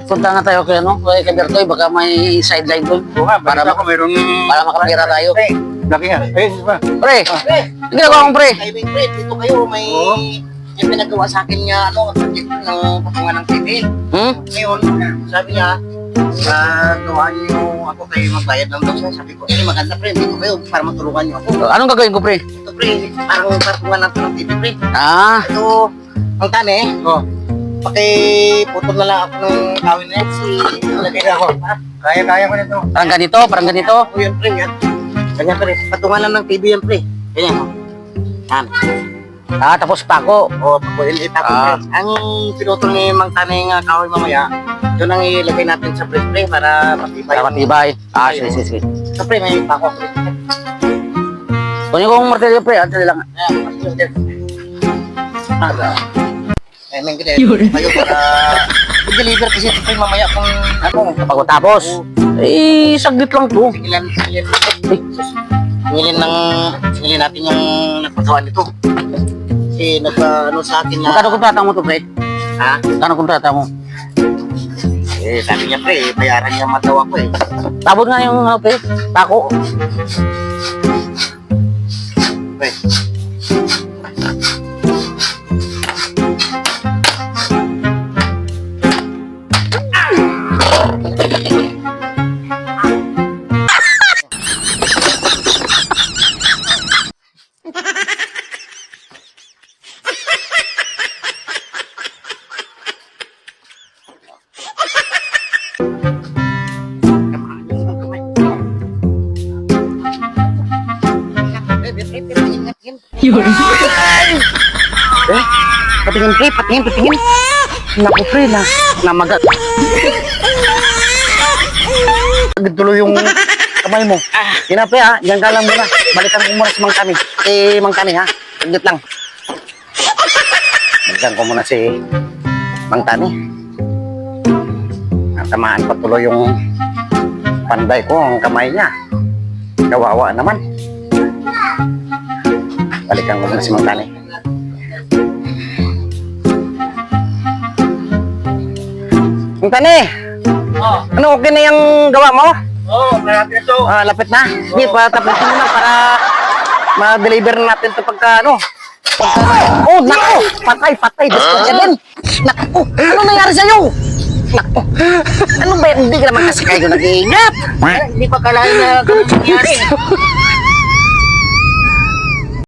Punta nga tayo kay ano, kay Bertoy, baka may sideline doon. Para makapira tayo. Laki nga. Pre, hindi ginagawa kong pre. Diving pre, dito kayo may pinagawa sa akin niya project ng patungan ng TV. Ngayon, sabi niya, gawaan niyo ako kayo magbayad lang daw siya. Sabi ko, maganda pre, dito kayo para matulungan niyo ako. Anong gagawin ko pre? Ito pre, parang patungan natin ng TV pre. Ito, ang tane, pakiputol na lang ako ng kawin na ilagay na ako. Kaya ko nito. parang ganito. O yun pre, yan. Ganyan pre, patungan lang ng TV yan pre. Ganyan. Yan. Tapos pako. Pakuin itapon. Ang pinutol ni Mang Tane nga kahoy mamaya, yun ang ilagay natin sa pre para matibay. Para matibay. Sige. Sa pre, may pako. Kunin ko yung martilyo pre, antay lang. May ganyan. Kayo para i-deliver kasi ito pre mamaya kung ano. Pagkatapos, saglit lang to. Singilin natin yung nagpagawa nito. Kasi nagpa-ano sa akin na... Magkano kontrata mo to pre? Ha? Magkano kontrata mo? Sabi niya pre, bayaran niya matawa ko eh. Tabot nga yung pre, pako. Pre. Patingin. Naku pre, namagat. Tuloy yung kamay mo. Yan na pre ha, diyan ka lang muna. Balikan ko muna si Mang Tani. Mang Tani ha, saglit lang. Balikan ko muna si Mang Tani. Natamaan pa tuloy yung panday ko, ang kamay niya. Kawawa naman. Balikan ko muna si Mang Tani. Mang Tani! Ano, okay na yung gawa mo? Malapit ito. Lapit na. Sige, patapusin mo na para ma-deliver na natin ito pagka ano. Naku! Patay! Discord din! Naku! Ano nangyari sa'yo? Naku! Ano ba yan? Hindi ka naman kasi kayo nag-iingat! Hindi pa kalahin na ganun nangyari.